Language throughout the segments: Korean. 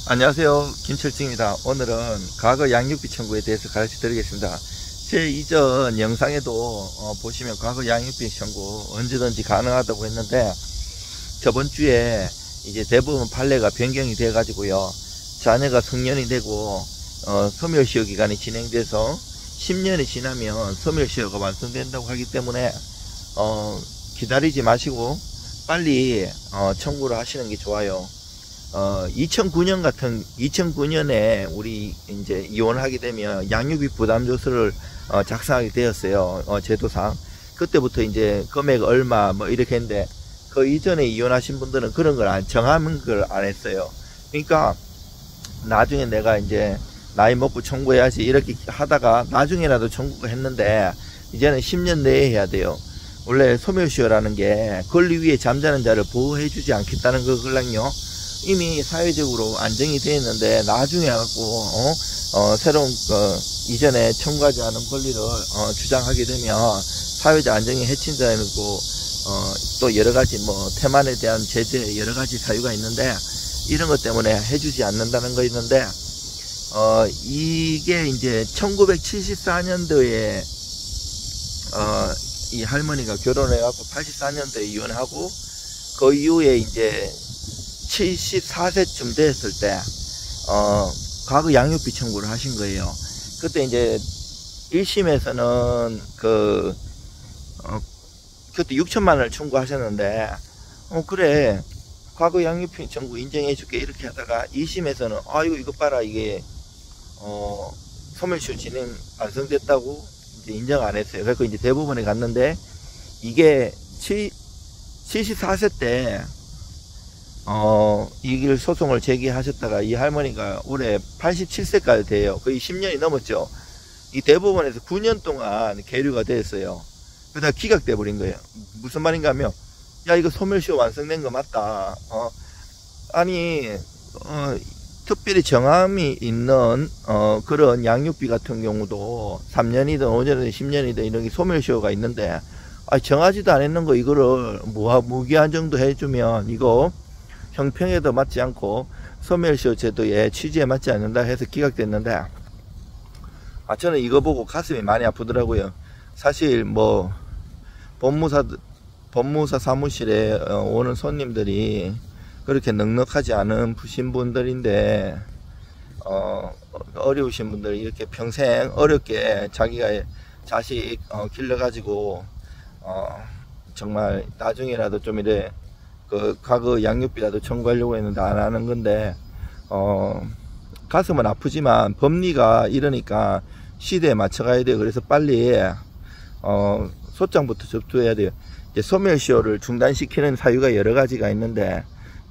안녕하세요, 김철중입니다. 오늘은 과거 양육비 청구에 대해서 가르쳐 드리겠습니다. 제 이전 영상에도 보시면 과거 양육비 청구 언제든지 가능하다고 했는데, 저번 주에 이제 대부분 판례가 변경이 돼 가지고요, 자녀가 성년이 되고 소멸시효 기간이 진행돼서 10년이 지나면 소멸시효가 완성된다고 하기 때문에 기다리지 마시고 빨리 청구를 하시는 게 좋아요. 2009년에 우리 이제 이혼하게 되면 양육비 부담조서를 작성하게 되었어요. 제도상. 그때부터 이제 금액 얼마 뭐 이렇게 했는데, 그 이전에 이혼하신 분들은 그런 걸 정하는 걸 안 했어요. 그러니까 나중에 내가 이제 나이 먹고 청구해야지 이렇게 하다가 나중에라도 청구를 했는데, 이제는 10년 내에 해야 돼요. 원래 소멸시효라는 게 권리 위에 잠자는 자를 보호해 주지 않겠다는 거거든요. 이미 사회적으로 안정이 되어 있는데, 나중에 갖고 새로운 이전에 청구하지 않은 권리를 주장하게 되면 사회적 안정이 해친다고, 또 여러가지 뭐 태만에 대한 제재 여러가지 사유가 있는데, 이런 것 때문에 해주지 않는다는 거 있는데, 이게 이제 1974년도에 이 할머니가 결혼해 갖고 84년도에 이혼하고, 그 이후에 이제 74세쯤 됐을 때 과거 양육비 청구를 하신 거예요. 그때 이제 1심에서는 그때 6천만 원을 청구하셨는데, 그래 과거 양육비 청구 인정해 줄게 이렇게 하다가 2심에서는 아이고 이거 봐라, 이게 소멸시효 진행 완성됐다고 이제 인정 안 했어요. 그래서 이제 대법원에 갔는데, 이게 74세 때 이 길 소송을 제기하셨다가 이 할머니가 올해 87세까지 돼요. 거의 10년이 넘었죠. 이 대법원에서 9년 동안 계류가 됐어요. 그러다 기각돼 버린 거예요. 무슨 말인가 하면, 야 이거 소멸시효 완성된 거 맞다. 아니 특별히 정함이 있는 그런 양육비 같은 경우도 3년이든 5년이든 10년이든 이런 게 소멸시효가 있는데, 정하지도 않았는 거 이거를 무기한 정도 해주면 이거 형평에도 맞지 않고 소멸시효 제도의 취지에 맞지 않는다 해서 기각됐는데, 저는 이거 보고 가슴이 많이 아프더라고요. 사실 뭐 법무사 사무실에 오는 손님들이 그렇게 넉넉하지 않은 신분들인데, 어려우신 분들이 이렇게 평생 어렵게 자기가 자식 길러가지고 정말 나중에라도 좀 이래 과거 양육비라도 청구하려고 했는데 안 하는 건데, 가슴은 아프지만 법리가 이러니까 시대에 맞춰가야 돼요. 그래서 빨리 소장부터 접수해야 돼요. 이제 소멸시효를 중단시키는 사유가 여러 가지가 있는데,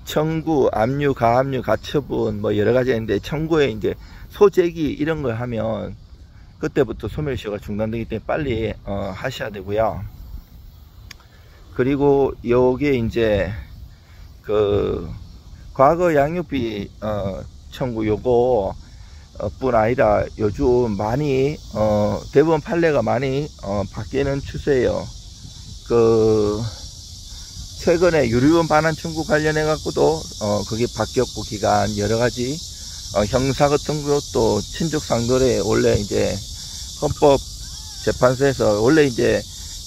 청구, 압류, 가압류, 가처분 뭐 여러 가지가 있는데, 청구에 이제 소재기 이런 걸 하면 그때부터 소멸시효가 중단되기 때문에 빨리 하셔야 되고요. 그리고 요게 이제 과거 양육비 청구 요거 뿐 아니라 요즘 많이 대법원 판례가 많이 바뀌는 추세예요. 최근에 유류원 반환 청구 관련해 갖고도 그게 바뀌었고, 기간 여러 가지 형사 같은 것도 친족 상도례 원래 이제 헌법재판소에서 원래 이제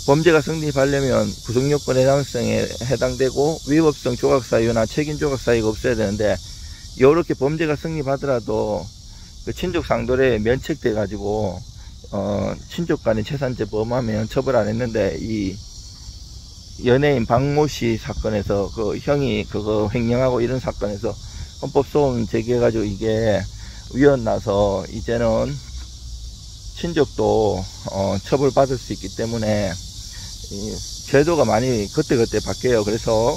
범죄가 성립하려면 구성요건 해당성에 해당되고 위법성 조각사유나 책임조각사유가 없어야 되는데, 이렇게 범죄가 성립하더라도 그 친족 상도례에 면책돼 가지고 친족 간의 재산죄 범하면 처벌 안 했는데, 이 연예인 박모씨 사건에서 그 형이 그거 횡령하고 이런 사건에서 헌법소원 제기해 가지고 이게 위헌 나서 이제는 친족도 처벌받을 수 있기 때문에 제도가 많이 그때그때 바뀌어요. 그래서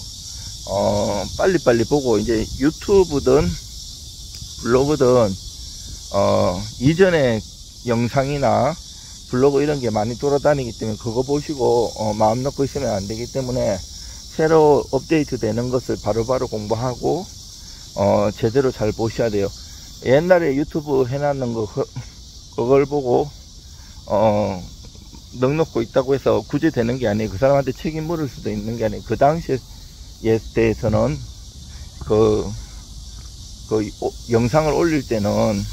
빨리빨리 보고, 이제 유튜브든 블로그든 이전에 영상이나 블로그 이런 게 많이 돌아다니기 때문에 그거 보시고 마음 놓고 있으면 안 되기 때문에, 새로 업데이트 되는 것을 바로바로 공부하고 제대로 잘 보셔야 돼요. 옛날에 유튜브 해놨는 거 그걸 보고 넉넉고 있다고 해서 구제되는 게 아니에요. 그 사람한테 책임 물을 수도 있는 게 아니에요. 그 당시에 대해서는 그 영상을 올릴 때는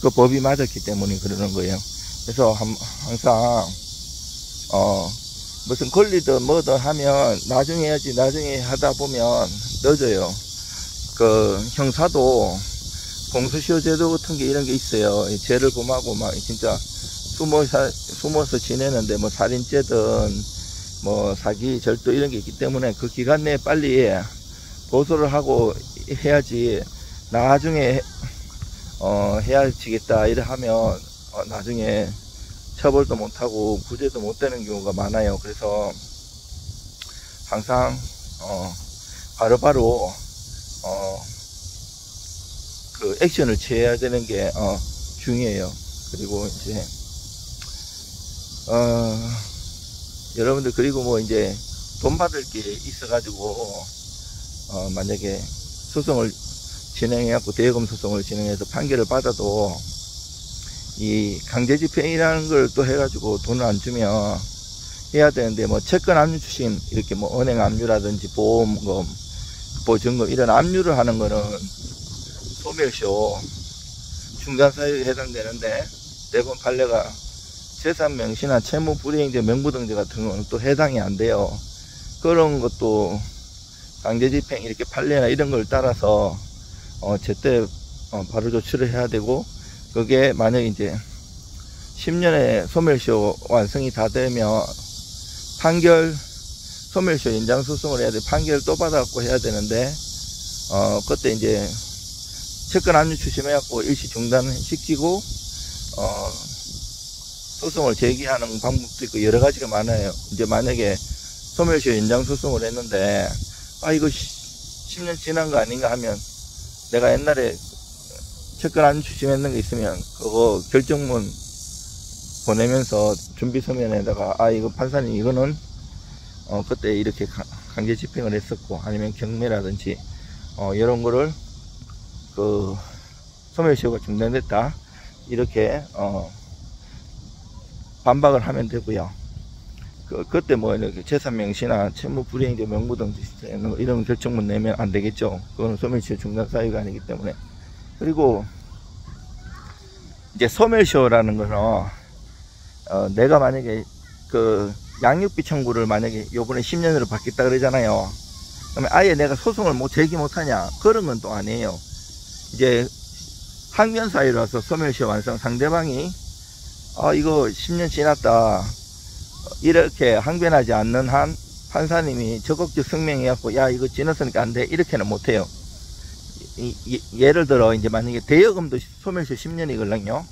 그 법이 맞았기 때문에 그러는 거예요. 그래서 항상 무슨 권리든 뭐든 하면 나중에 해야지, 나중에 하다 보면 늦어요. 그 형사도 공소시효 제도 같은 게 이런 게 있어요. 죄를 범하고 막 진짜 숨어서 지내는데 뭐 살인죄든 뭐 사기, 절도 이런 게 있기 때문에 그 기간 내에 빨리 고소를 하고 해야지, 나중에 해야지겠다 이래 하면 나중에 처벌도 못하고 구제도 못 되는 경우가 많아요. 그래서 항상 바로바로 그 액션을 취해야 되는 게 중요해요. 그리고 이제 여러분들, 그리고 뭐 이제 돈 받을 게 있어 가지고 만약에 소송을 진행해갖고 대여금 소송을 진행해서 판결을 받아도 이 강제집행이라는 걸 또 해가지고 돈을 안 주면 해야 되는데, 뭐 채권 압류 추심, 이렇게 뭐 은행 압류라든지 보험금, 보증금 이런 압류를 하는 거는 소멸시효 중단사유에 해당되는데, 대법원 판례가 재산명시나 채무불이행죄, 명부등재 같은 거는 또 해당이 안 돼요. 그런 것도 강제집행 이렇게 판례나 이런 걸 따라서 제때 바로 조치를 해야 되고, 그게 만약에 이제 10년에 소멸시효 완성이 다 되면 판결, 소멸시효 연장소송을 해야 돼. 판결 또 받아갖고 해야 되는데, 그때 이제 채권 압류 추심해갖고 일시 중단시키고 소송을 제기하는 방법도 있고 여러 가지가 많아요. 이제 만약에 소멸시효 연장소송을 했는데, 이거 10년 지난 거 아닌가 하면, 내가 옛날에 채권 압류 추심했는 게 있으면 그거 결정문 보내면서 준비 서면에다가 이거 판사님 이거는 그때 이렇게 강제 집행을 했었고, 아니면 경매라든지 이런 거를 그 소멸시효가 중단됐다 이렇게 반박을 하면 되고요. 그때 뭐 이렇게 재산명시나 채무불이행죄, 명부등재 이런 결정문 내면 안 되겠죠. 그거는 소멸시효 중단 사유가 아니기 때문에. 그리고 이제 소멸시효라는 거는 내가 만약에 그 양육비 청구를 만약에 요번에 10년으로 받겠다 그러잖아요. 그러면 아예 내가 소송을 제기 못하냐, 그런 건 또 아니에요. 이제 항변 사유라서 소멸시효 완성, 상대방이 이거 10년 지났다 이렇게 항변하지 않는 한 판사님이 적극적 성명해갖고 야 이거 지났으니까 안 돼 이렇게는 못해요. 예를 들어 이제 만약에 대여금도 소멸시효 10년이걸랑요.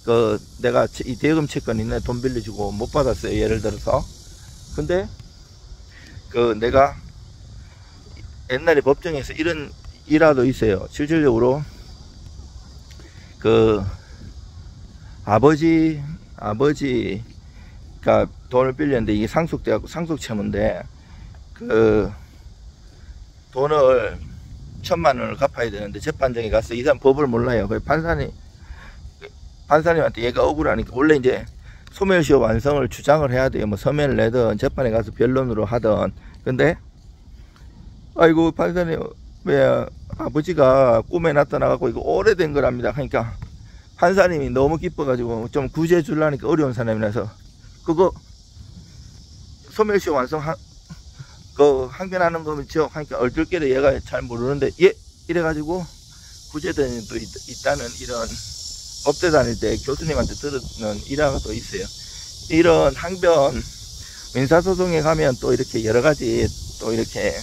그 내가 이 대여금 채권 있네, 돈 빌려주고 못 받았어요, 예를 들어서. 근데 그 내가 옛날에 법정에서 이런 일화도 있어요. 실질적으로 그 아버지가 돈을 빌렸는데 이게 상속돼갖고 상속채무인데, 그 돈을 1,000만 원을 갚아야 되는데 재판장에 가서 이 사람 법을 몰라요. 그래서 판사님한테 얘가 억울하니까, 원래 이제 소멸시효 완성을 주장을 해야 돼요. 뭐 서면을 내든 재판에 가서 변론으로 하든. 근데 아이고 판사님, 왜 아버지가 꿈에 나타나갖고 이거 오래된 거랍니다. 그러니까 판사님이 너무 기뻐가지고 좀 구제해 주려니까 어려운 사람이라서 그거 소멸시효 완성 항변하는 거죠. 하니까 얼떨결에 얘가 잘 모르는데 이래가지고 구제단이 또 있다는 이런 법대 다닐 때 교수님한테 들은 일화가 또 있어요. 이런 항변 민사소송에 가면 또 이렇게 여러 가지 또 이렇게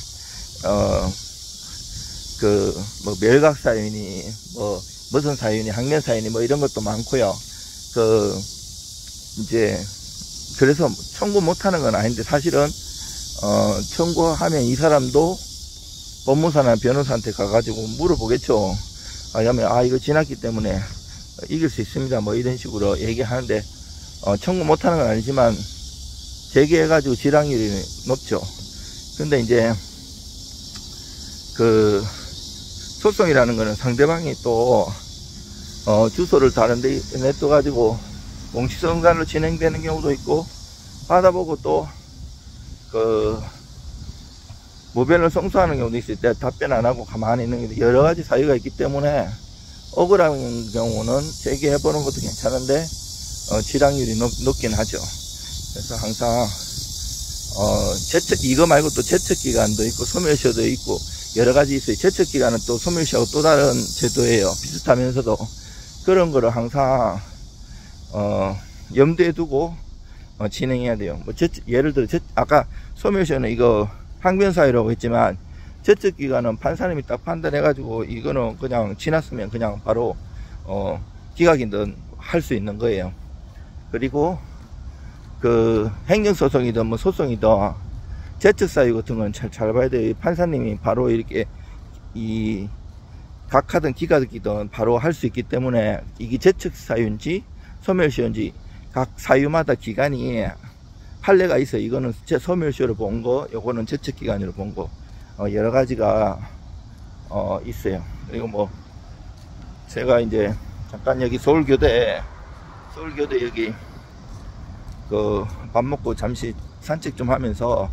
뭐 멸각 사유니 뭐 무슨 사유니 항변 사유니 뭐 이런 것도 많고요. 이제 그래서 청구 못하는 건 아닌데, 사실은 청구하면 이 사람도 법무사나 변호사한테 가가지고 물어보겠죠. 그러면 이거 지났기 때문에 이길 수 있습니다 뭐 이런 식으로 얘기하는데, 청구 못하는 건 아니지만 제기해가지고 실항률이 높죠. 근데 이제 그 소송이라는 거는 상대방이 또 주소를 다른데 냅둬가지고 공시성산으로 진행되는 경우도 있고, 받아보고 또 모변을 성사하는 경우도 있을 때 답변 안 하고 가만히 있는 게 여러 가지 사유가 있기 때문에 억울한 경우는 재개해보는 것도 괜찮은데 질환율이 높긴 하죠. 그래서 항상 이거 말고 또 제척기간도 있고 소멸시효도 있고 여러 가지 있어요. 제척기간은 또 소멸시효하고 또 다른 제도예요. 비슷하면서도 그런 거를 항상 염두에 두고 진행해야 돼요. 뭐 예를 들어 아까 소멸시효는 이거 항변사유라고 했지만 제척기간은 판사님이 딱 판단해가지고 이거는 그냥 지났으면 그냥 바로 기각이든 할 수 있는 거예요. 그리고 그 행정소송이든 뭐 소송이든 제척사유 같은 건 잘 봐야 돼요. 판사님이 바로 이렇게 이 각하든 기각이든 바로 할 수 있기 때문에 이게 제척사유인지 소멸시효인지 각 사유마다 기간이 판례가 있어요. 이거는 소멸시효로 본 거, 요거는 제척기간으로 본 거, 여러 가지가 있어요. 그리고 뭐 제가 이제 잠깐 여기 서울교대 여기 그 밥 먹고 잠시 산책 좀 하면서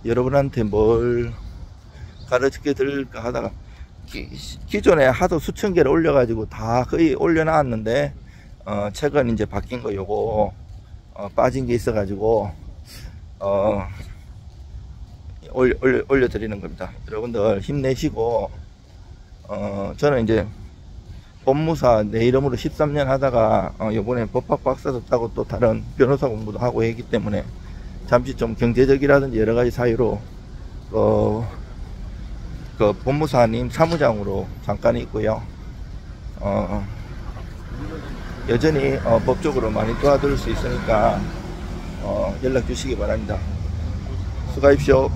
여러분한테 뭘 가르치게 들까 하다가 기존에 하도 수천 개를 올려가지고 다 거의 올려놨는데 최근 이제 바뀐 거 요거 빠진 게 있어가지고 올려드리는 겁니다. 여러분들 힘내시고 저는 이제 법무사 내 이름으로 13년 하다가 요번에 법학 박사도 따고 또 다른 변호사 공부도 하고 했기 때문에 잠시 좀 경제적이라든지 여러 가지 사유로 그 법무사님 사무장으로 잠깐 있고요. 여전히 법적으로 많이 도와드릴 수 있으니까 연락 주시기 바랍니다. 수고하십시오.